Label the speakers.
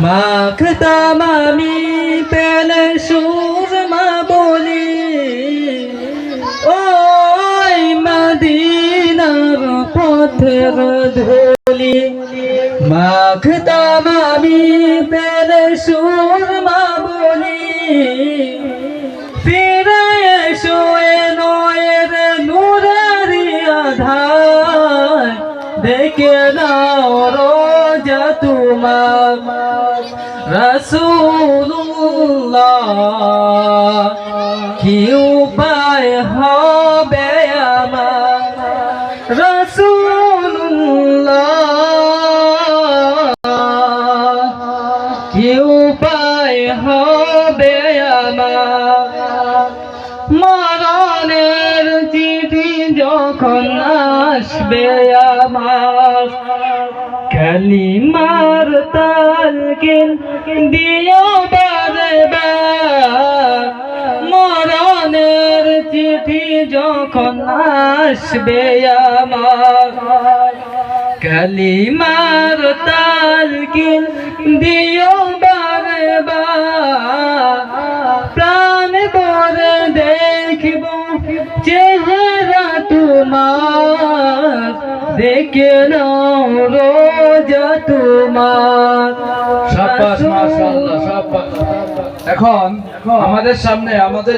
Speaker 1: মাখতাম আমি পেলে সুরমা বলি, ওই মদিনার পথের ধুলি। মাখতাম আমি পেলে সুরমা বলি, ফিরে এসো এ নয়ের নূরেরি আধার, দেখে নাও রোজা তোমার রাসূলুল্লাহ। কি উপায় হবে আমার রাসূলুল্লাহ, কি উপায় হবে আমার। মরণের চিঠি যখন আসবে আমার, কালিমার তালকিন দিও বারবার। মরণের চিঠি যখন আসবে আমার, কালিমার তালকিন দিও বারবার। প্রাণ ভরে দেখব চেহারা তোমার, দেখে নাও রোজা তোমার।
Speaker 2: শাবাশ, মাশাআল্লাহ, শাবাশ। এখন আমাদের সামনে আমাদের